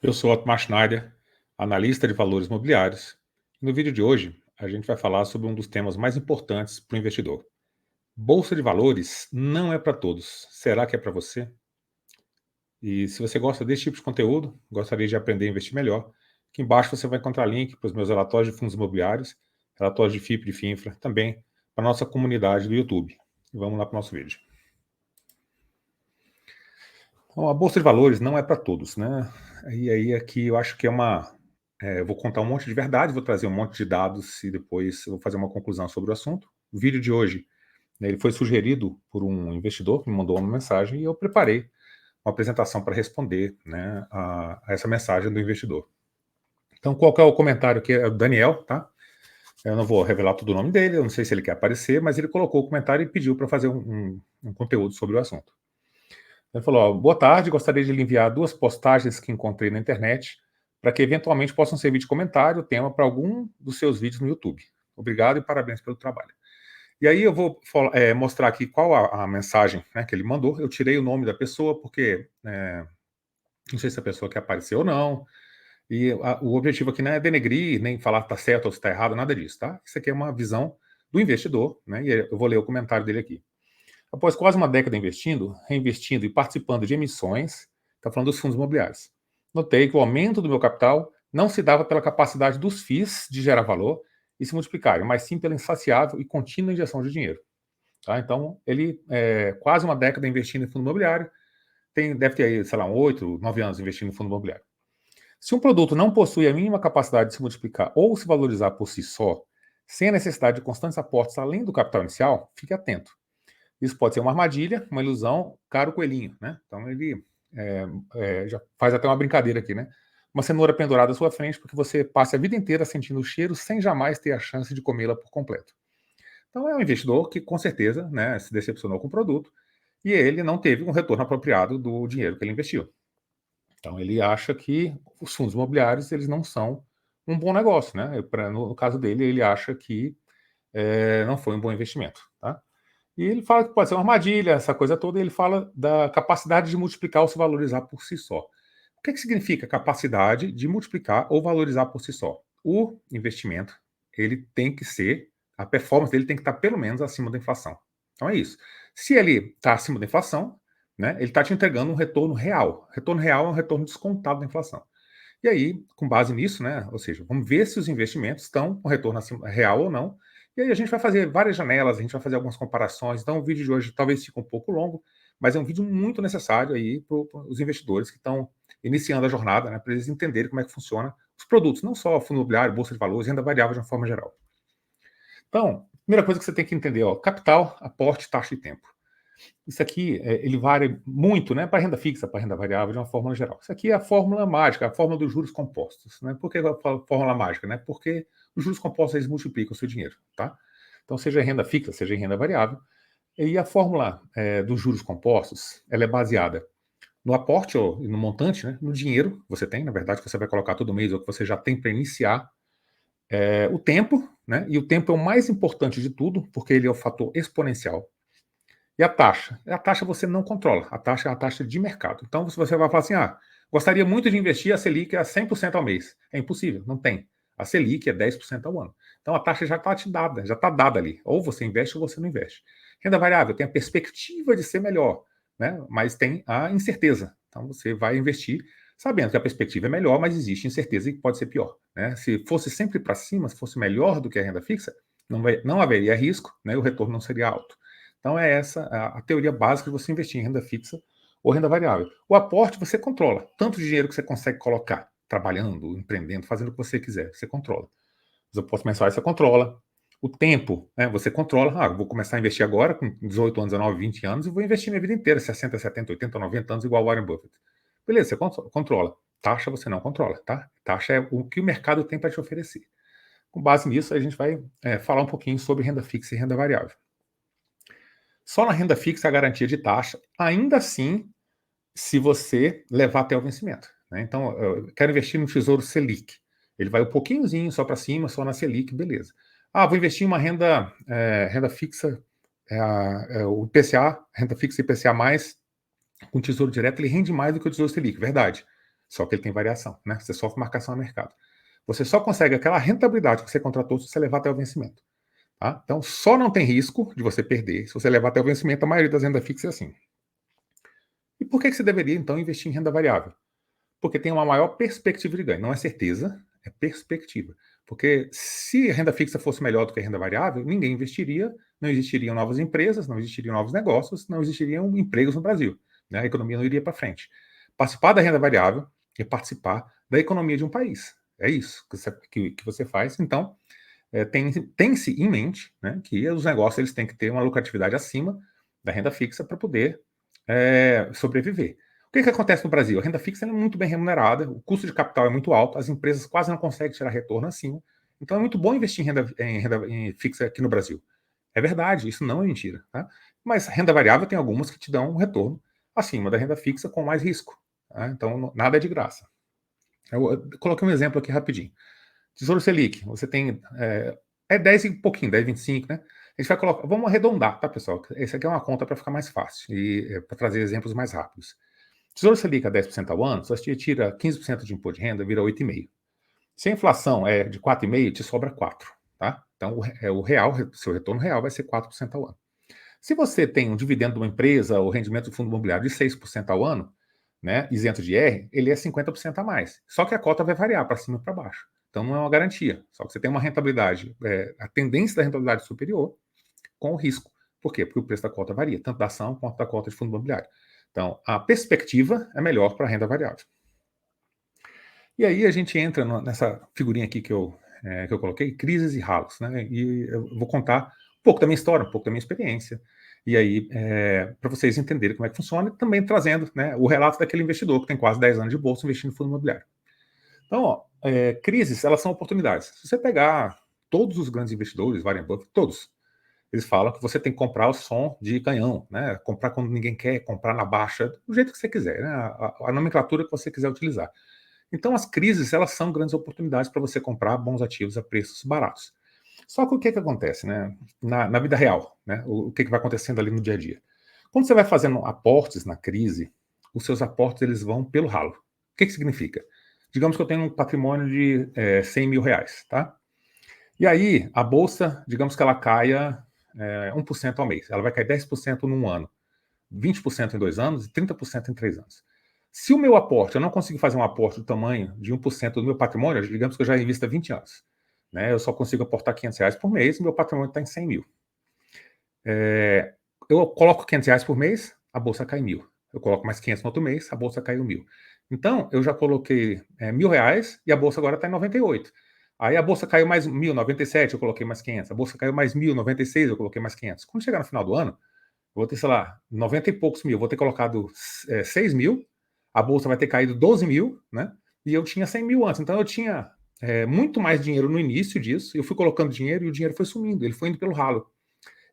Eu sou Otmar Schneider, analista de valores imobiliários. E no vídeo de hoje, a gente vai falar sobre um dos temas mais importantes para o investidor. Bolsa de valores não é para todos. Será que é para você? E se você gosta desse tipo de conteúdo, gostaria de aprender a investir melhor, aqui embaixo você vai encontrar link para os meus relatórios de fundos imobiliários, relatórios de FIP e de FINFRA, também para a nossa comunidade do YouTube. E vamos lá para o nosso vídeo. Então, a Bolsa de Valores não é para todos, né? E aí aqui eu acho que eu vou contar um monte de verdade, vou trazer um monte de dados e depois eu vou fazer uma conclusão sobre o assunto. O vídeo de hoje, né, ele foi sugerido por um investidor que me mandou uma mensagem e eu preparei uma apresentação para responder, né, a essa mensagem do investidor. Então, qual que é o comentário aqui? É o Daniel, tá? Eu não vou revelar todo o nome dele, eu não sei se ele quer aparecer, mas ele colocou o comentário e pediu para fazer um conteúdo sobre o assunto. Ele falou: ó, boa tarde, gostaria de lhe enviar duas postagens que encontrei na internet para que eventualmente possam servir de comentário, tema para algum dos seus vídeos no YouTube. Obrigado e parabéns pelo trabalho. E aí eu vou mostrar aqui qual a mensagem, né, que ele mandou. Eu tirei o nome da pessoa porque não sei se a pessoa quer aparecer ou não. E o objetivo aqui não é denegrir, nem falar que está certo ou se está errado, nada disso, tá? Isso aqui é uma visão do investidor, né? E eu vou ler o comentário dele aqui. Após quase uma década investindo, reinvestindo e participando de emissões, está falando dos fundos imobiliários, notei que o aumento do meu capital não se dava pela capacidade dos FIIs de gerar valor e se multiplicarem, mas sim pela insaciável e contínua injeção de dinheiro. Tá? Então, ele quase uma década investindo em fundo imobiliário, deve ter aí, sei lá, 8, 9 anos investindo em fundo imobiliário. Se um produto não possui a mínima capacidade de se multiplicar ou se valorizar por si só, sem a necessidade de constantes aportes além do capital inicial, fique atento. Isso pode ser uma armadilha, uma ilusão, caro coelhinho, né? Então ele já faz até uma brincadeira aqui, né? Uma cenoura pendurada à sua frente porque você passa a vida inteira sentindo o cheiro sem jamais ter a chance de comê-la por completo. Então é um investidor que com certeza, né, se decepcionou com o produto e ele não teve um retorno apropriado do dinheiro que ele investiu. Então ele acha que os fundos imobiliários eles não são um bom negócio, né? No caso dele, ele acha que não foi um bom investimento, tá? E ele fala que pode ser uma armadilha, essa coisa toda, e ele fala da capacidade de multiplicar ou se valorizar por si só. O que significa capacidade de multiplicar ou valorizar por si só? O investimento, ele tem que ser, a performance dele tem que estar pelo menos acima da inflação. Então é isso. Se ele está acima da inflação, né, ele está te entregando um retorno real. Retorno real é um retorno descontado da inflação. E aí, com base nisso, né, ou seja, vamos ver se os investimentos estão com retorno real ou não. E aí a gente vai fazer várias janelas, a gente vai fazer algumas comparações. Então o vídeo de hoje talvez fique um pouco longo, mas é um vídeo muito necessário aí para os investidores que estão iniciando a jornada, né, para eles entenderem como é que funciona os produtos, não só fundo imobiliário, bolsa de valores, renda variável de uma forma geral. Então, primeira coisa que você tem que entender, ó, capital, aporte, taxa e tempo. Isso aqui, ele varia muito, né, para renda fixa, para renda variável, de uma forma geral. Isso aqui é a fórmula mágica, a fórmula dos juros compostos. Né? Por que eu falo fórmula mágica? Né? Porque os juros compostos, eles multiplicam o seu dinheiro, tá? Então, seja em renda fixa, seja em renda variável. E a fórmula dos juros compostos, ela é baseada no aporte ou no montante, né, no dinheiro que você tem, na verdade, que você vai colocar todo mês ou que você já tem para iniciar, o tempo, né, e o tempo é o mais importante de tudo, porque ele é o fator exponencial. E a taxa? A taxa você não controla, a taxa é a taxa de mercado. Então, se você vai falar assim, gostaria muito de investir a Selic a 100% ao mês. É impossível, não tem. A Selic é 10% ao ano. Então, a taxa já está te dada, já está dada ali. Ou você investe ou você não investe. Renda variável tem a perspectiva de ser melhor, né? Mas tem a incerteza. Então, você vai investir sabendo que a perspectiva é melhor, mas existe incerteza e pode ser pior. Né? Se fosse sempre para cima, se fosse melhor do que a renda fixa, não haveria risco, né? E o retorno não seria alto. Então é essa a teoria básica de você investir em renda fixa ou renda variável. O aporte você controla, tanto de dinheiro que você consegue colocar, trabalhando, empreendendo, fazendo o que você quiser, você controla. Os aportes mensais você controla. O tempo, né, você controla. Vou começar a investir agora, com 18 anos, 19, 20 anos, e vou investir minha vida inteira, 60, 70, 80, 90 anos, igual Warren Buffett. Beleza, você controla. Taxa você não controla, tá? Taxa é o que o mercado tem para te oferecer. Com base nisso, a gente vai falar um pouquinho sobre renda fixa e renda variável. Só na renda fixa a garantia de taxa, ainda assim, se você levar até o vencimento. Né? Então, eu quero investir no Tesouro Selic. Ele vai um pouquinhozinho só para cima, só na Selic, beleza. Vou investir em uma renda fixa, o IPCA, renda fixa IPCA+, com Tesouro Direto, ele rende mais do que o Tesouro Selic, verdade. só que ele tem variação, né? Você sofre marcação a mercado. Você só consegue aquela rentabilidade que você contratou se você levar até o vencimento. Tá? Então, só não tem risco de você perder se você levar até o vencimento. A maioria das rendas fixas é assim. E por que você deveria, então, investir em renda variável? Porque tem uma maior perspectiva de ganho. Não é certeza, é perspectiva. Porque se a renda fixa fosse melhor do que a renda variável, ninguém investiria, não existiriam novas empresas, não existiriam novos negócios, não existiriam empregos no Brasil. Né? A economia não iria para frente. Participar da renda variável é participar da economia de um país. É isso que você faz. Então, tem-se em mente, né, que os negócios eles têm que ter uma lucratividade acima da renda fixa para poder sobreviver. O que acontece no Brasil? A renda fixa é muito bem remunerada, o custo de capital é muito alto, as empresas quase não conseguem tirar retorno acima. Então é muito bom investir em renda fixa aqui no Brasil. É verdade, isso não é mentira. Tá? Mas renda variável tem algumas que te dão um retorno acima da renda fixa com mais risco. Tá? Então nada é de graça. Eu coloquei um exemplo aqui rapidinho. Tesouro Selic, você tem 10 e pouquinho, 10,25, né? A gente vai colocar, vamos arredondar, tá, pessoal? Essa aqui é uma conta para ficar mais fácil e para trazer exemplos mais rápidos. Tesouro Selic a 10% ao ano, se você tira 15% de imposto de renda, vira 8,5%. Se a inflação é de 4,5%, te sobra 4%, tá? Então, seu retorno real vai ser 4% ao ano. Se você tem um dividendo de uma empresa, ou rendimento do fundo imobiliário de 6% ao ano, né, isento de IR, ele é 50% a mais. Só que a cota vai variar para cima e para baixo. Então, não é uma garantia. Só que você tem uma rentabilidade, a tendência da rentabilidade superior com o risco. Por quê? Porque o preço da cota varia, tanto da ação quanto da cota de fundo imobiliário. Então, a perspectiva é melhor para a renda variável. E aí a gente entra nessa figurinha aqui que eu coloquei, crises e ralos, né? E eu vou contar um pouco da minha história, um pouco da minha experiência, e aí para vocês entenderem como é que funciona, e também trazendo, né, o relato daquele investidor que tem quase 10 anos de bolsa investindo em fundo imobiliário. Então, crises, elas são oportunidades. Se você pegar todos os grandes investidores, Warren Buffett, todos, eles falam que você tem que comprar o som de canhão, né? Comprar quando ninguém quer, comprar na baixa, do jeito que você quiser, né? A nomenclatura que você quiser utilizar. Então, as crises, elas são grandes oportunidades para você comprar bons ativos a preços baratos. Só que o que acontece, né? Na vida real, né? O que vai acontecendo ali no dia a dia? Quando você vai fazendo aportes na crise, os seus aportes eles vão pelo ralo. O que significa? Digamos que eu tenho um patrimônio de 100 mil reais, tá? E aí, a bolsa, digamos que ela caia 1% ao mês. Ela vai cair 10% num ano, 20% em 2 anos e 30% em 3 anos. Se o meu aporte, eu não conseguir fazer um aporte do tamanho de 1% do meu patrimônio, digamos que eu já invisto há 20 anos, né? Eu só consigo aportar R$ 500 por mês e meu patrimônio está em 100 mil. Eu coloco R$ 500 por mês, a bolsa cai 1.000. Eu coloco mais 500 no outro mês, a bolsa caiu 1.000. Então, eu já coloquei R$ 1.000 e a bolsa agora está em 98. Aí a bolsa caiu mais 1.097, eu coloquei mais 500. A bolsa caiu mais 1.096, eu coloquei mais 500. Quando chegar no final do ano, eu vou ter, sei lá, 90 e poucos mil. Vou ter colocado 6 mil, a bolsa vai ter caído 12 mil, né? E eu tinha 100 mil antes. Então eu tinha muito mais dinheiro no início disso. Eu fui colocando dinheiro e o dinheiro foi sumindo, ele foi indo pelo ralo.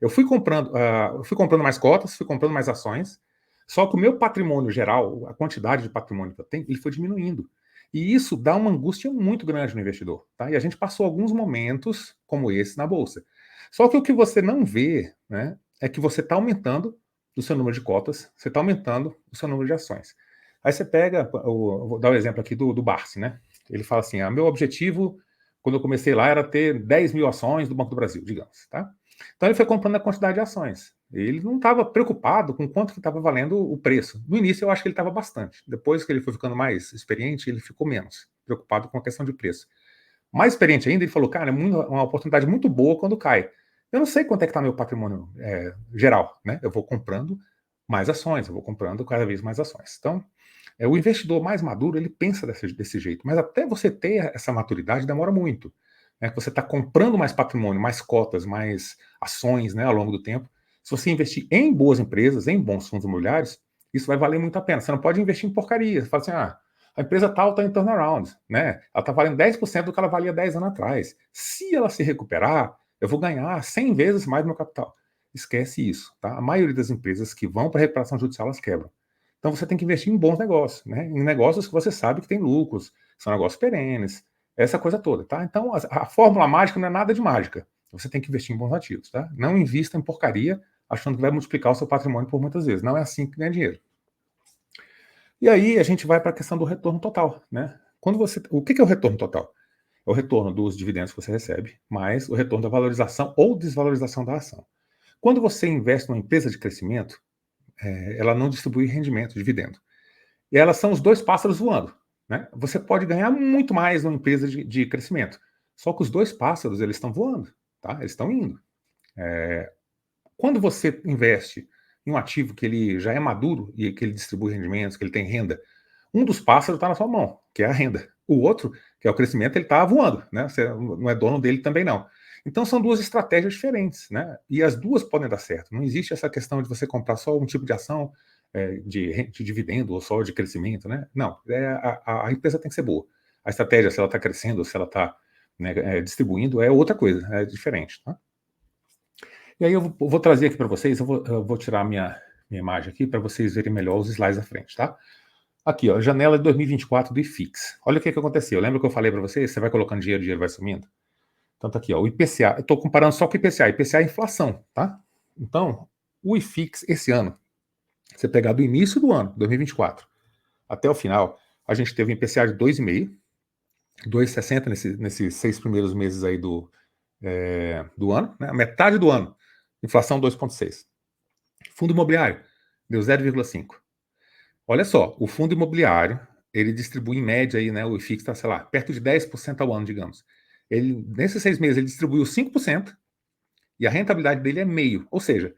Eu fui comprando mais cotas, fui comprando mais ações, só que o meu patrimônio geral, a quantidade de patrimônio que eu tenho, ele foi diminuindo. E isso dá uma angústia muito grande no investidor. Tá? E a gente passou alguns momentos como esse na Bolsa. Só que o que você não vê, né, é que você está aumentando o seu número de cotas, você está aumentando o seu número de ações. Aí você pega, vou dar o exemplo aqui do Barsi, né? Ele fala assim, meu objetivo, quando eu comecei lá, era ter 10 mil ações do Banco do Brasil, digamos, tá? Então ele foi comprando a quantidade de ações. Ele não estava preocupado com quanto que estava valendo o preço. No início eu acho que ele estava bastante. Depois que ele foi ficando mais experiente, ele ficou menos preocupado com a questão de preço. Mais experiente ainda, ele falou, cara, é uma oportunidade muito boa quando cai. Eu não sei quanto é que está meu patrimônio geral, né? Eu vou comprando mais ações, eu vou comprando cada vez mais ações. Então, o investidor mais maduro, ele pensa desse jeito. Mas até você ter essa maturidade demora muito. Né? Você está comprando mais patrimônio, mais cotas, mais ações, né, ao longo do tempo. Se você investir em boas empresas, em bons fundos imobiliários, isso vai valer muito a pena. Você não pode investir em porcaria. Você fala assim, a empresa tal está em turnaround, né? Ela está valendo 10% do que ela valia 10 anos atrás. Se ela se recuperar, eu vou ganhar 100 vezes mais do meu capital. Esquece isso, tá? A maioria das empresas que vão para a recuperação judicial, elas quebram. Então você tem que investir em bons negócios, né? Em negócios que você sabe que tem lucros, que são negócios perenes, essa coisa toda, tá? Então a fórmula mágica não é nada de mágica. Você tem que investir em bons ativos, tá? Não invista em porcaria achando que vai multiplicar o seu patrimônio por muitas vezes. Não é assim que ganha dinheiro. E aí a gente vai para a questão do retorno total, né? O que é o retorno total? É o retorno dos dividendos que você recebe, mais o retorno da valorização ou desvalorização da ação. Quando você investe numa empresa de crescimento, ela não distribui rendimento, dividendo. E elas são os dois pássaros voando, né? Você pode ganhar muito mais numa empresa de crescimento. Só que os dois pássaros, eles estão voando, tá? Eles estão indo. Quando você investe em um ativo que ele já é maduro e que ele distribui rendimentos, que ele tem renda, um dos pássaros está na sua mão, que é a renda. O outro, que é o crescimento, ele está voando, né? Você não é dono dele também não. Então são duas estratégias diferentes, né? E as duas podem dar certo. Não existe essa questão de você comprar só um tipo de ação de dividendo ou só de crescimento, né? Não, a empresa tem que ser boa. A estratégia, se ela está crescendo, se ela está, né, distribuindo, é outra coisa, é diferente, tá? E aí eu vou trazer aqui para vocês, eu vou tirar minha imagem aqui para vocês verem melhor os slides da frente, tá? Aqui, ó, janela de 2024 do IFIX. Olha o que aconteceu. Lembra que eu falei para vocês? Você vai colocando dinheiro, o dinheiro vai sumindo? Então tá aqui, ó, o IPCA. Eu estou comparando só com o IPCA. IPCA é inflação, tá? Então, o IFIX esse ano, você pegar do início do ano, 2024, até o final, a gente teve um IPCA de 2,5, 2,60 nesses 6 primeiros meses aí do ano, né? Metade do ano, inflação 2,6. Fundo imobiliário, deu 0,5. Olha só, o fundo imobiliário, ele distribui em média aí, né, o IFIX está, sei lá, perto de 10% ao ano, digamos. Ele, nesses 6 meses, ele distribuiu 5% e a rentabilidade dele é meio. Ou seja,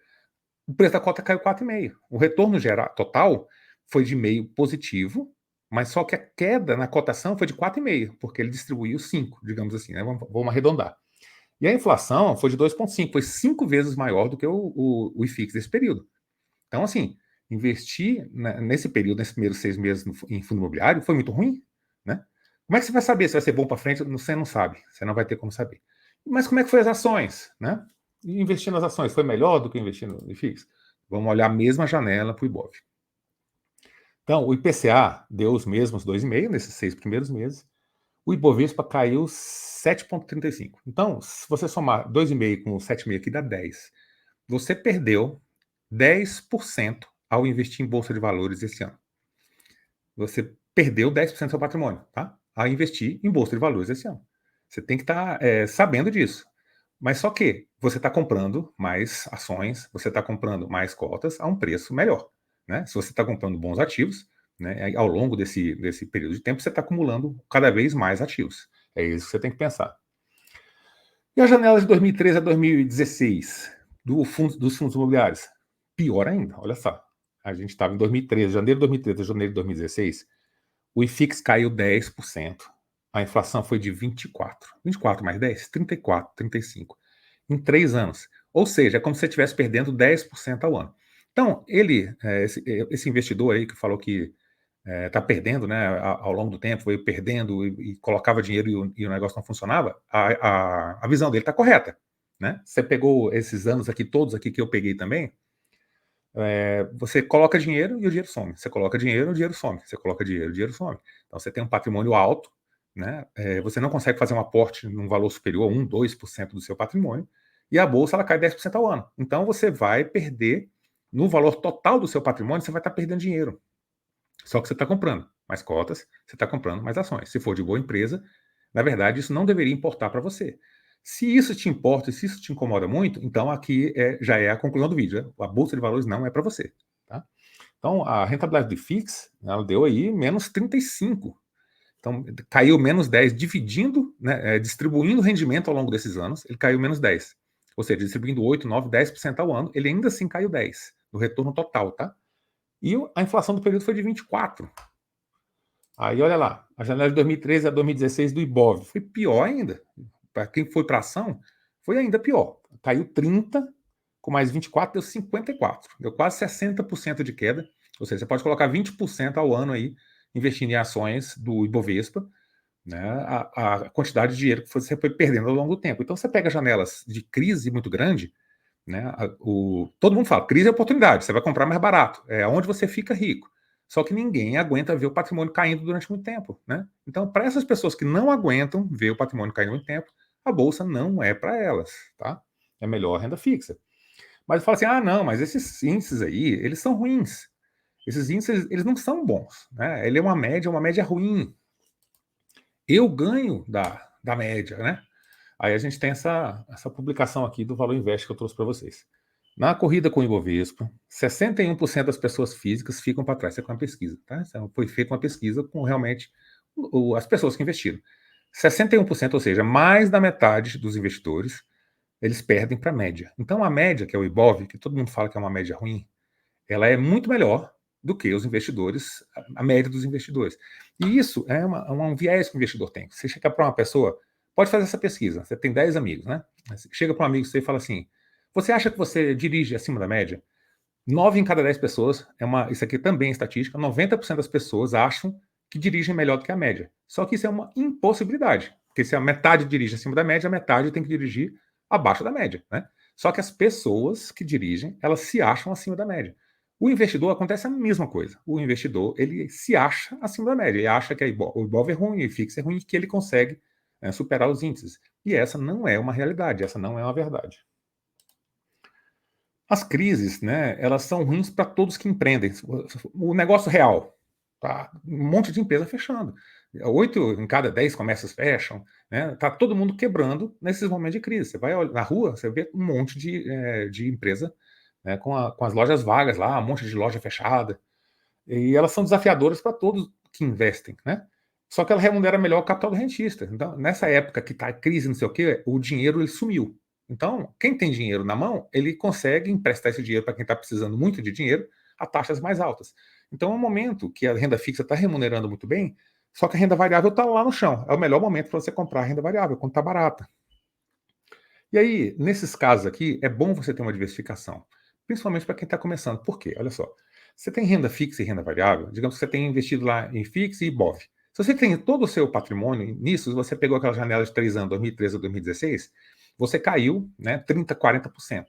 o preço da cota caiu 4,5. O retorno geral, total foi de meio positivo, mas só que a queda na cotação foi de 4,5, porque ele distribuiu 5, digamos assim, né? Vamos arredondar. E a inflação foi de 2,5, foi 5 vezes maior do que o IFIX desse período. Então, assim, investir nesse período, nesses primeiros 6 meses em fundo imobiliário, foi muito ruim, né? Como é que você vai saber se vai ser bom para frente? Você não sabe, você não vai ter como saber. Mas como é que foi as ações, né? E investir nas ações foi melhor do que investir no IFIX? Vamos olhar a mesma janela para o Ibov. Então, o IPCA deu os mesmos 2,5 nesses 6 primeiros meses. O Ibovespa caiu 7,35. Então, se você somar 2,5 com 7,5 aqui dá 10. Você perdeu 10% ao investir em bolsa de valores esse ano. Você perdeu 10% do seu patrimônio, tá? Ao investir em bolsa de valores esse ano. Você tem que estar sabendo disso. Mas só que você está comprando mais ações, você está comprando mais cotas a um preço melhor, né? Se você está comprando bons ativos, né, ao longo desse período de tempo, você está acumulando cada vez mais ativos. É isso que você tem que pensar. E a janela de 2013 a 2016 dos fundos imobiliários? Pior ainda, olha só. A gente estava em 2013, janeiro de 2013 a janeiro de 2016, o IFIX caiu 10%. A inflação foi de 24. 24 mais 10? 34, 35. Em 3 anos. Ou seja, é como se você estivesse perdendo 10% ao ano. Então, esse investidor aí que falou que está perdendo, né, ao longo do tempo, veio perdendo e colocava dinheiro e o negócio não funcionava, a visão dele está correta. Né? Você pegou esses anos aqui, todos aqui que eu peguei também, você coloca dinheiro e o dinheiro some. Você coloca dinheiro, o dinheiro some. Você coloca dinheiro, o dinheiro some. Então você tem um patrimônio alto, né? Você não consegue fazer um aporte num valor superior a 1, 2% do seu patrimônio, e a bolsa ela cai 10% ao ano. Então você vai perder, no valor total do seu patrimônio, você vai estar perdendo dinheiro. Só que você está comprando mais cotas, você está comprando mais ações. Se for de boa empresa, na verdade, isso não deveria importar para você. Se isso te importa e se isso te incomoda muito, então aqui já é a conclusão do vídeo. Né? A bolsa de valores não é para você. Tá? Então, a rentabilidade do FIX, ela deu aí menos 35. Então, caiu menos 10, dividindo, né, distribuindo rendimento ao longo desses anos, ele caiu menos 10. Ou seja, distribuindo 8, 9, 10% ao ano, ele ainda assim caiu 10 no retorno total, tá? E a inflação do período foi de 24. Aí, olha lá, a janela de 2013 a 2016 do Ibov foi pior ainda. Para quem foi para ação, foi ainda pior. Caiu 30, com mais 24, deu 54. Deu quase 60% de queda. Ou seja, você pode colocar 20% ao ano aí, investindo em ações do Ibovespa, né, a quantidade de dinheiro que você foi perdendo ao longo do tempo. Então, você pega janelas de crise muito grande, né, todo mundo fala, crise é oportunidade, você vai comprar mais barato, é onde você fica rico. Só que ninguém aguenta ver o patrimônio caindo durante muito tempo, né? Então, para essas pessoas que não aguentam ver o patrimônio caindo muito tempo, a bolsa não é para elas, tá? É melhor a renda fixa. Mas fala assim, ah, não, mas esses índices aí, eles são ruins. Esses índices, eles não são bons, né? Ele é uma média ruim. Eu ganho da média, né? Aí a gente tem essa publicação aqui do Valor Invest que eu trouxe para vocês. Na corrida com o Ibovespa, 61% das pessoas físicas ficam para trás. Isso é com uma pesquisa, tá? Foi feita uma pesquisa com realmente as pessoas que investiram. 61%, ou seja, mais da metade dos investidores, eles perdem para a média. Então a média, que é o Ibov, que todo mundo fala que é uma média ruim, ela é muito melhor do que os investidores, a média dos investidores. E isso é um viés que o investidor tem. Você chega para uma pessoa, pode fazer essa pesquisa, você tem 10 amigos, né? Você chega para um amigo e fala assim, você acha que você dirige acima da média? 9 em cada 10 pessoas, isso aqui também é estatística, 90% das pessoas acham que dirigem melhor do que a média. Só que isso é uma impossibilidade, porque se a metade dirige acima da média, a metade tem que dirigir abaixo da média, né? Só que as pessoas que dirigem, elas se acham acima da média. O investidor acontece a mesma coisa. O investidor, ele se acha acima da média, ele acha que o Ibov é ruim, o IFIX é ruim, que ele consegue superar os índices. E essa não é uma realidade, essa não é uma verdade. As crises, né, elas são ruins para todos que empreendem. O negócio real, tá? Um monte de empresa fechando. 8 em cada 10 comércios fecham, né? Tá todo mundo quebrando nesses momentos de crise. Você vai na rua, você vê um monte de empresa, né, com as lojas vagas lá, um monte de loja fechada. E elas são desafiadoras para todos que investem, né? Só que ela remunera melhor o capital do rentista. Então, nessa época que está crise, não sei o quê, o dinheiro ele sumiu. Então, quem tem dinheiro na mão, ele consegue emprestar esse dinheiro para quem está precisando muito de dinheiro a taxas mais altas. Então, é um momento que a renda fixa está remunerando muito bem, só que a renda variável está lá no chão. É o melhor momento para você comprar a renda variável, quando está barata. E aí, nesses casos aqui, é bom você ter uma diversificação, principalmente para quem está começando. Por quê? Olha só, você tem renda fixa e renda variável, digamos que você tem investido lá em FIX e IBOV. Se você tem todo o seu patrimônio nisso, você pegou aquela janela de 3 anos, 2013 a 2016, você caiu, né, 30%, 40%.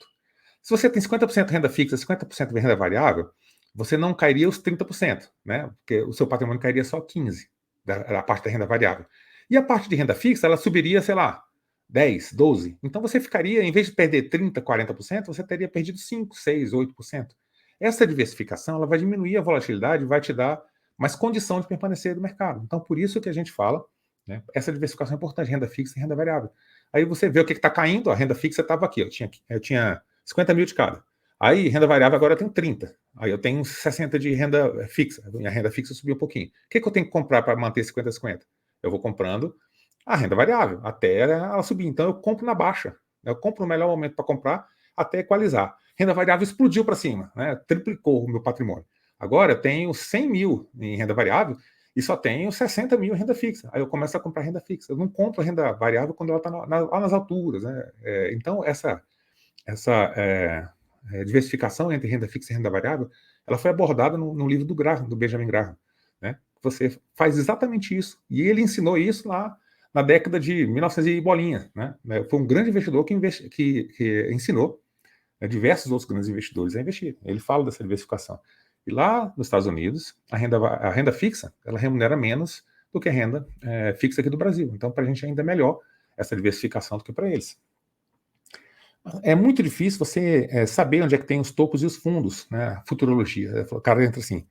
Se você tem 50% renda fixa, 50% de renda variável, você não cairia os 30%, né? Porque o seu patrimônio cairia só 15% da parte da renda variável. E a parte de renda fixa, ela subiria, sei lá, 10, 12. Então você ficaria, em vez de perder 30, 40%, você teria perdido 5, 6, 8%. Essa diversificação, ela vai diminuir a volatilidade, vai te dar mais condição de permanecer no mercado. Então, por isso que a gente fala, né, essa diversificação é importante, renda fixa e renda variável. Aí você vê o que está caindo, a renda fixa estava aqui, eu tinha 50 mil de cada. Aí, renda variável agora eu tenho 30. Aí eu tenho 60 de renda fixa. A renda fixa subiu um pouquinho. O que eu tenho que comprar para manter 50-50? Eu vou comprando a renda variável até ela subir. Então eu compro na baixa. Eu compro no melhor momento para comprar até equalizar. Renda variável explodiu para cima, né? Triplicou o meu patrimônio. Agora eu tenho 100 mil em renda variável e só tenho 60 mil em renda fixa. Aí eu começo a comprar renda fixa. Eu não compro a renda variável quando ela está lá nas alturas, né? Então essa diversificação entre renda fixa e renda variável, ela foi abordada no livro do Benjamin Graham, né? Você faz exatamente isso. E ele ensinou isso lá na década de 1900 e bolinha, né? Foi um grande investidor que ensinou, né, diversos outros grandes investidores a investir. Ele fala dessa diversificação. E lá nos Estados Unidos, a renda fixa, ela remunera menos do que a renda fixa aqui do Brasil. Então, para a gente ainda é melhor essa diversificação do que para eles. É muito difícil você saber onde é que tem os topos e os fundos, né? Futurologia. O cara entra assim,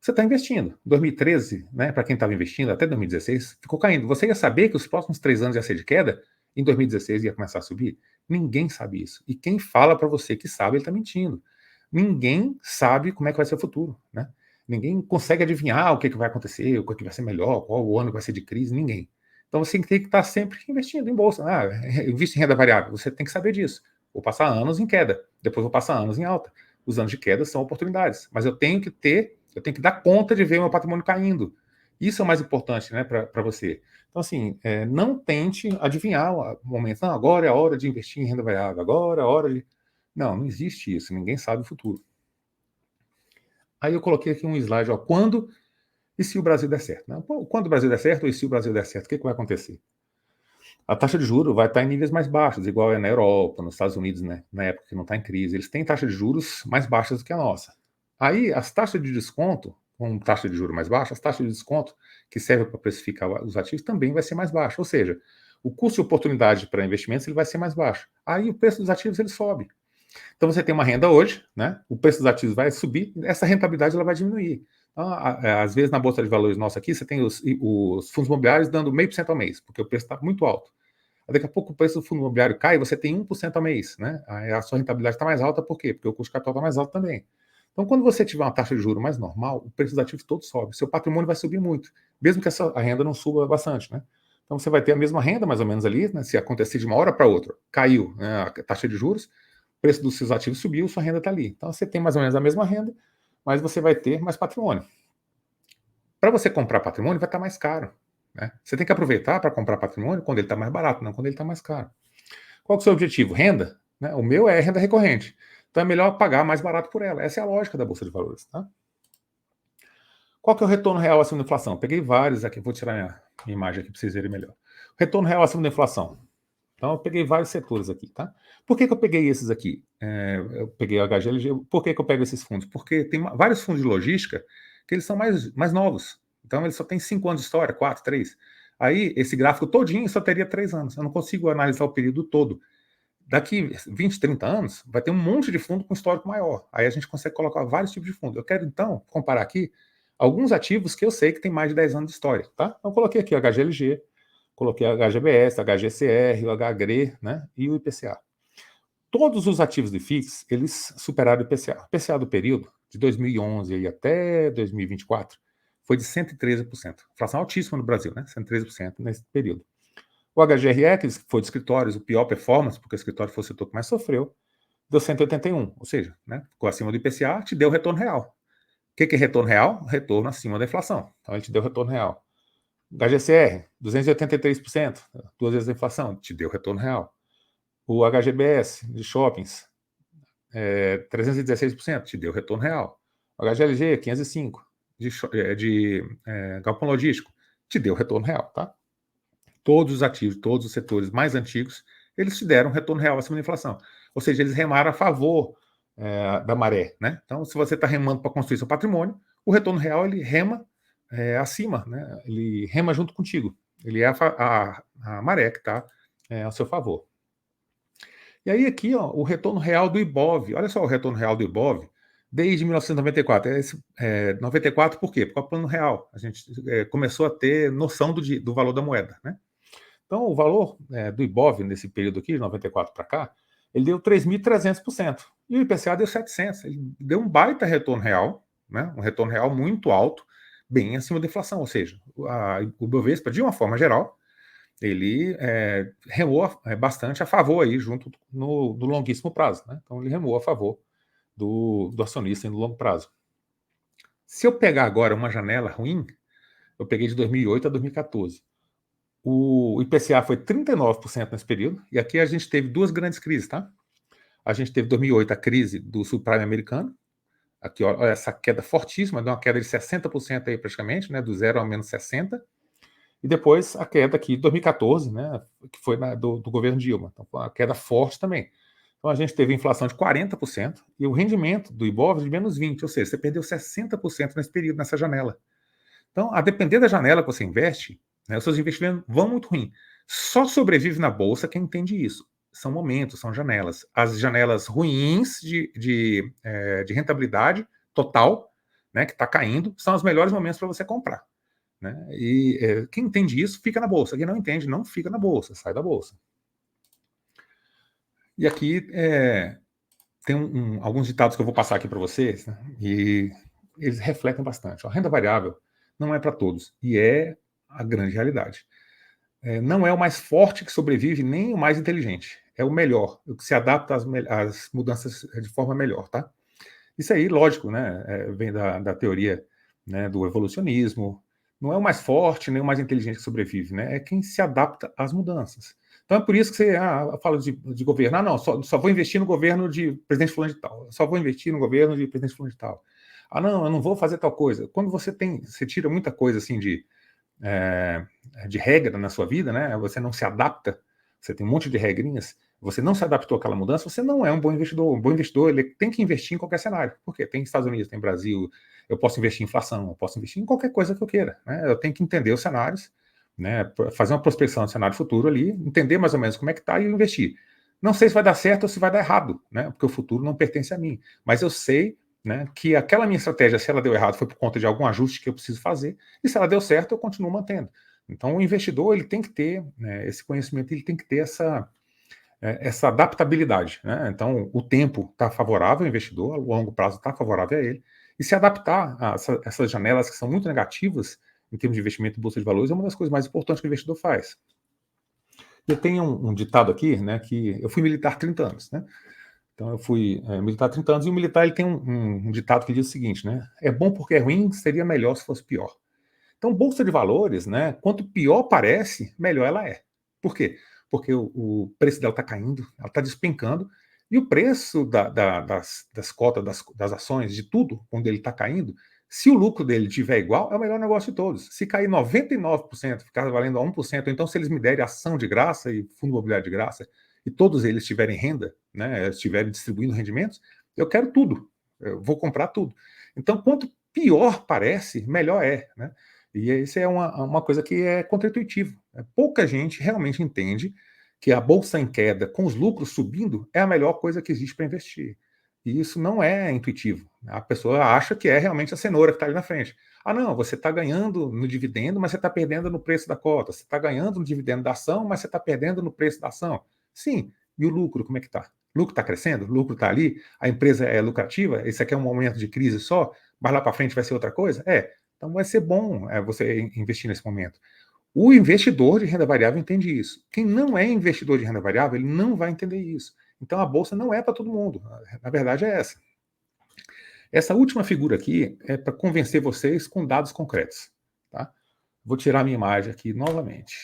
você está investindo. 2013, né, para quem estava investindo, até 2016, ficou caindo. Você ia saber que os próximos 3 anos ia ser de queda? Em 2016 ia começar a subir? Ninguém sabe isso. E quem fala para você que sabe, ele está mentindo. Ninguém sabe como é que vai ser o futuro, né? Ninguém consegue adivinhar o que vai acontecer, o que vai ser melhor, qual o ano que vai ser de crise, ninguém. Então você tem que estar sempre investindo em bolsa. Invisto em renda variável, você tem que saber disso. Vou passar anos em queda, depois vou passar anos em alta. Os anos de queda são oportunidades, mas eu tenho que dar conta de ver o meu patrimônio caindo. Isso é o mais importante, né, para você. Então, assim, não tente adivinhar o momento. Não, agora é a hora de investir em renda variável, agora é a hora de... Não existe isso, ninguém sabe o futuro. Aí eu coloquei aqui um slide, ó, quando e se o Brasil der certo. Né? Quando o Brasil der certo e se o Brasil der certo, o que vai acontecer? A taxa de juros vai estar em níveis mais baixos, igual é na Europa, nos Estados Unidos, né, na época que não está em crise. Eles têm taxa de juros mais baixas do que a nossa. Aí, as taxas de desconto, com taxa de juros mais baixa, as taxas de desconto que servem para precificar os ativos também vai ser mais baixa. Ou seja, o custo de oportunidade para investimentos ele vai ser mais baixo. Aí o preço dos ativos ele sobe. Então você tem uma renda hoje, né? O preço dos ativos vai subir, essa rentabilidade ela vai diminuir. Então, às vezes na Bolsa de Valores nossa aqui, você tem os fundos imobiliários dando 0,5% ao mês, porque o preço está muito alto. Daqui a pouco o preço do fundo imobiliário cai, você tem 1% ao mês, né? Aí a sua rentabilidade está mais alta, por quê? Porque o custo de capital está mais alto também. Então, quando você tiver uma taxa de juros mais normal, o preço dos ativos todos sobe, seu patrimônio vai subir muito, mesmo que a renda não suba bastante, né? Então, você vai ter a mesma renda, mais ou menos ali, né? Se acontecer de uma hora para outra, caiu, né, a taxa de juros, o preço dos seus ativos subiu, sua renda está ali. Então, você tem mais ou menos a mesma renda, mas você vai ter mais patrimônio. Para você comprar patrimônio, vai estar mais caro, né? Você tem que aproveitar para comprar patrimônio quando ele está mais barato, não quando ele está mais caro. Qual que é o seu objetivo? Renda? Né? O meu é renda recorrente. Então é melhor pagar mais barato por ela. Essa é a lógica da Bolsa de Valores. Tá? Qual que é o retorno real acima da inflação? Peguei vários aqui, vou tirar minha imagem aqui para vocês verem melhor. Retorno real acima da inflação. Então eu peguei vários setores aqui. Tá? Por que eu peguei esses aqui? Eu peguei o HGLG. Por que eu pego esses fundos? Porque tem vários fundos de logística que eles são mais novos. Então eles só têm 5 anos de história, 4, 3. Aí esse gráfico todinho só teria 3 anos. Eu não consigo analisar o período todo. Daqui 20, 30 anos, vai ter um monte de fundo com histórico maior. Aí a gente consegue colocar vários tipos de fundo. Eu quero, então, comparar aqui alguns ativos que eu sei que tem mais de 10 anos de história. Tá? Então, eu coloquei aqui o HGLG, coloquei o HGBS, o HGCR, o HGRE, né, e o IPCA. Todos os ativos de FIX, eles superaram o IPCA. O IPCA do período, de 2011 e até 2024, foi de 113%. Inflação altíssima no Brasil, né? 113% nesse período. O HGRE, que foi de escritórios, o pior performance, porque o escritório foi o setor que mais sofreu, deu 181, ou seja, né, ficou acima do IPCA, te deu retorno real. O que é retorno real? Retorno acima da inflação. Então, ele te deu retorno real. HGCR, 283%, 2 vezes a inflação, te deu retorno real. O HGBS, de shoppings, 316%, te deu retorno real. O HGLG, 505, de galpão logístico, te deu retorno real, tá? Todos os ativos, todos os setores mais antigos, eles te deram retorno real acima da inflação. Ou seja, eles remaram a favor da maré, né? Então, se você está remando para construir seu patrimônio, o retorno real ele rema acima, né? Ele rema junto contigo. Ele é a maré que está ao seu favor. E aí aqui, ó, o retorno real do Ibov. Olha só o retorno real do Ibov desde 1994. 94 por quê? Porque é o plano real. A gente começou a ter noção do valor da moeda, né? Então, o valor do Ibov nesse período aqui, de 94 para cá, ele deu 3.300%. E o IPCA deu 700%. Ele deu um baita retorno real, né? Um retorno real muito alto, bem acima da inflação. Ou seja, o Bovespa, de uma forma geral, ele remou bastante a favor aí, junto no longuíssimo prazo. Né? Então, ele remou a favor do acionista no longo prazo. Se eu pegar agora uma janela ruim, eu peguei de 2008 a 2014. O IPCA foi 39% nesse período, e aqui a gente teve duas grandes crises, tá? A gente teve em 2008 a crise do subprime americano, aqui olha essa queda fortíssima, deu uma queda de 60% aí praticamente, né, do 0 ao menos 60%, e depois a queda aqui de 2014, né, que foi do governo Dilma, então foi uma queda forte também. Então a gente teve inflação de 40% e o rendimento do Ibov de menos 20%, ou seja, você perdeu 60% nesse período, nessa janela. Então, a depender da janela que você investe, né, os seus investimentos vão muito ruim. Só sobrevive na bolsa quem entende isso. São momentos, são janelas. As janelas ruins de rentabilidade total, né, que está caindo, são os melhores momentos para você comprar. Né? E quem entende isso fica na bolsa. Quem não entende não fica na bolsa, sai da bolsa. E aqui tem alguns ditados que eu vou passar aqui para vocês, né, e eles refletem bastante. A renda variável não é para todos, e é a grande realidade. Não é o mais forte que sobrevive, nem o mais inteligente. É o melhor, o que se adapta às mudanças de forma melhor, tá? Isso aí, lógico, né? Vem da teoria, né, do evolucionismo. Não é o mais forte, nem o mais inteligente que sobrevive, né? É quem se adapta às mudanças. Então é por isso que você fala de governo. Não, só vou investir no governo de presidente fulano de tal. Só vou investir no governo de presidente fulano de tal. Não, eu não vou fazer tal coisa. Quando você tira muita coisa assim de regra na sua vida, né? Você não se adapta, você tem um monte de regrinhas, você não se adaptou àquela mudança, você não é um bom investidor. Um bom investidor, ele tem que investir em qualquer cenário. Por quê? Tem Estados Unidos, tem Brasil, eu posso investir em inflação, eu posso investir em qualquer coisa que eu queira. Né? Eu tenho que entender os cenários, né? Fazer uma prospecção do cenário futuro ali, entender mais ou menos como é que está e investir. Não sei se vai dar certo ou se vai dar errado, né? Porque o futuro não pertence a mim. Mas eu sei, né, que aquela minha estratégia, se ela deu errado, foi por conta de algum ajuste que eu preciso fazer, e se ela deu certo, eu continuo mantendo. Então, o investidor, ele tem que ter, né, esse conhecimento, ele tem que ter essa adaptabilidade, né? Então, o tempo está favorável ao investidor, o longo prazo está favorável a ele, e se adaptar a essas janelas que são muito negativas em termos de investimento em bolsa de valores é uma das coisas mais importantes que o investidor faz. Eu tenho um ditado aqui, né, que eu fui militar 30 anos, né? Então eu fui militar 30 anos, e o militar ele tem um ditado que diz o seguinte, né? É bom porque é ruim, seria melhor se fosse pior. Então, bolsa de valores, né? Quanto pior parece, melhor ela é. Por quê? Porque o preço dela está caindo, ela está despencando, e o preço das cotas, das ações, de tudo, quando ele está caindo, se o lucro dele estiver igual, é o melhor negócio de todos. Se cair 99%, ficar valendo a 1%, então se eles me derem ação de graça e fundo imobiliário de graça, e todos eles tiverem renda, né, estiverem distribuindo rendimentos, eu quero tudo, eu vou comprar tudo. Então, quanto pior parece, melhor é, né? E isso é uma coisa que é contraintuitiva. Pouca gente realmente entende que a bolsa em queda, com os lucros subindo, é a melhor coisa que existe para investir. E isso não é intuitivo. A pessoa acha que é realmente a cenoura que está ali na frente. Ah, não, você está ganhando no dividendo, mas você está perdendo no preço da cota. Você está ganhando no dividendo da ação, mas você está perdendo no preço da ação. Sim, e o lucro, como é que está? O lucro está crescendo? O lucro está ali? A empresa é lucrativa? Esse aqui é um momento de crise só? Mas lá para frente vai ser outra coisa? Então vai ser bom você investir nesse momento. O investidor de renda variável entende isso. Quem não é investidor de renda variável, ele não vai entender isso. Então a bolsa não é para todo mundo. Na verdade é essa. Essa última figura aqui é para convencer vocês com dados concretos. Tá? Vou tirar a minha imagem aqui novamente.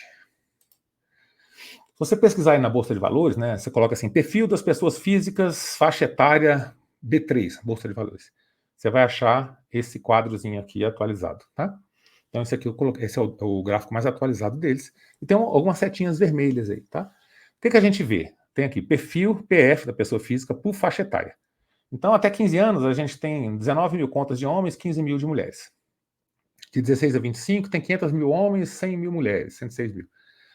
Se você pesquisar aí na Bolsa de Valores, né, você coloca assim, perfil das pessoas físicas, faixa etária B3, Bolsa de Valores. Você vai achar esse quadrozinho aqui atualizado, tá? Então esse aqui esse é o gráfico mais atualizado deles. E tem algumas setinhas vermelhas aí, tá? O que a gente vê? Tem aqui perfil PF da pessoa física por faixa etária. Então até 15 anos a gente tem 19 mil contas de homens, 15 mil de mulheres. De 16 a 25 tem 500 mil homens, 100 mil mulheres, 106 mil.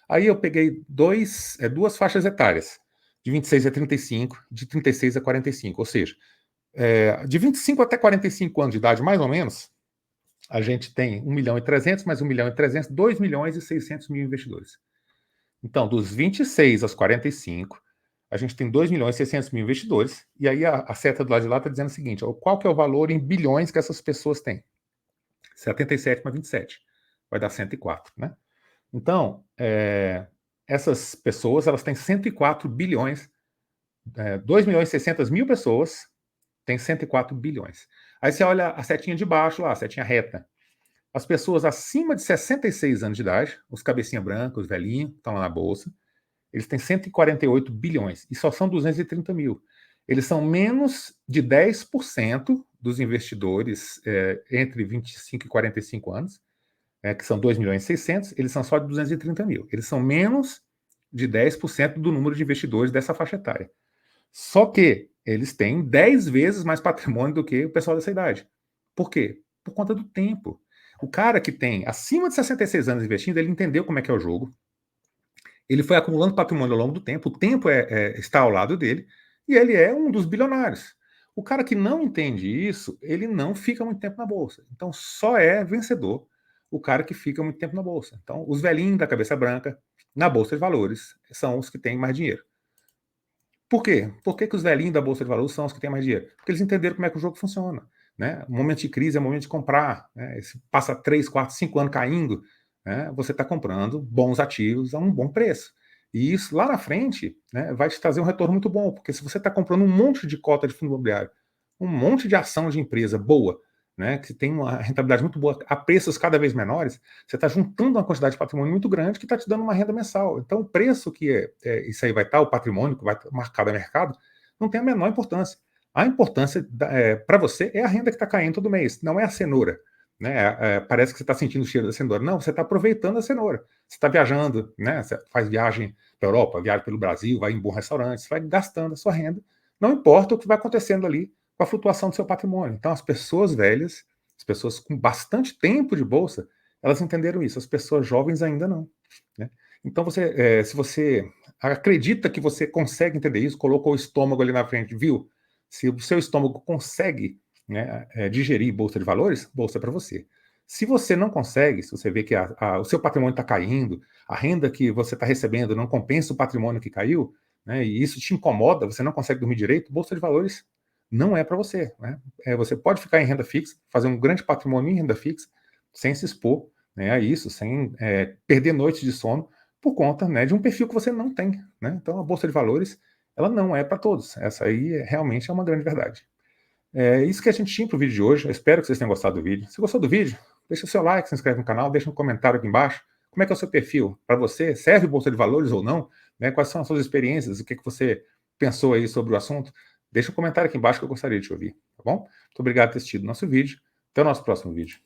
Aí eu peguei duas faixas etárias, de 26 a 35, de 36 a 45, ou seja, de 25 até 45 anos de idade, mais ou menos, a gente tem 1 milhão e 300, mais 1 milhão e 300, 2 milhões e 600 mil investidores. Então, dos 26 aos 45, a gente tem 2 milhões e 600 mil investidores, e aí a seta do lado de lá está dizendo o seguinte, qual que é o valor em bilhões que essas pessoas têm? 77 mais 27, vai dar 104, né? Então, essas pessoas, elas têm 104 bilhões, 2 milhões e 600 mil pessoas têm 104 bilhões. Aí você olha a setinha de baixo lá, a setinha reta. As pessoas acima de 66 anos de idade, os cabecinha branca, os velhinhos, que estão lá na bolsa, eles têm 148 bilhões e só são 230 mil. Eles são menos de 10% dos investidores entre 25 e 45 anos, que são 2 milhões e 600, eles são só de 230 mil. Eles são menos de 10% do número de investidores dessa faixa etária. Só que eles têm 10 vezes mais patrimônio do que o pessoal dessa idade. Por quê? Por conta do tempo. O cara que tem acima de 66 anos investindo, ele entendeu como é que é o jogo, ele foi acumulando patrimônio ao longo do tempo, o tempo está ao lado dele, e ele é um dos bilionários. O cara que não entende isso, ele não fica muito tempo na bolsa. Então, só é vencedor o cara que fica muito tempo na bolsa. Então, os velhinhos da cabeça branca, na bolsa de valores, são os que têm mais dinheiro. Por quê? Por que os velhinhos da bolsa de valores são os que têm mais dinheiro? Porque eles entenderam como é que o jogo funciona. Né? O momento de crise é o momento de comprar. Né? Se passa 3, 4, 5 anos caindo, né? Você está comprando bons ativos a um bom preço. E isso lá na frente, né, vai te trazer um retorno muito bom, porque se você está comprando um monte de cota de fundo imobiliário, um monte de ação de empresa boa, né, que tem uma rentabilidade muito boa a preços cada vez menores, você está juntando uma quantidade de patrimônio muito grande que está te dando uma renda mensal. Então o preço que isso aí vai estar, o patrimônio que vai estar marcado a mercado, não tem a menor importância. A importância para você é a renda que está caindo todo mês, não é a cenoura. Né? Parece que você está sentindo o cheiro da cenoura. Não, você está aproveitando a cenoura. Você está viajando, né? Você faz viagem para a Europa, viaja pelo Brasil, vai em bom restaurante, você vai gastando a sua renda. Não importa o que vai acontecendo ali com a flutuação do seu patrimônio. Então, as pessoas velhas, as pessoas com bastante tempo de bolsa, elas entenderam isso. As pessoas jovens ainda não. Né? Então, se você acredita que você consegue entender isso, colocou o estômago ali na frente, viu? Se o seu estômago consegue, né, digerir bolsa de valores, bolsa é para você. Se você não consegue, se você vê que o seu patrimônio está caindo, a renda que você está recebendo não compensa o patrimônio que caiu, né, e isso te incomoda, você não consegue dormir direito, bolsa de valores não é para você. Né? Você pode ficar em renda fixa, fazer um grande patrimônio em renda fixa, sem se expor, né, a isso, sem perder noites de sono, por conta, né, de um perfil que você não tem. Né? Então, a bolsa de valores, ela não é para todos. Essa aí realmente é uma grande verdade. É isso que a gente tinha para o vídeo de hoje. Eu espero que vocês tenham gostado do vídeo. Se gostou do vídeo, deixa o seu like, se inscreve no canal, deixa um comentário aqui embaixo. Como é que é o seu perfil? Para você, serve bolsa de valores ou não? Né? Quais são as suas experiências? O que você pensou aí sobre o assunto? Deixa um comentário aqui embaixo que eu gostaria de te ouvir, tá bom? Muito obrigado por ter assistido o nosso vídeo. Até o nosso próximo vídeo.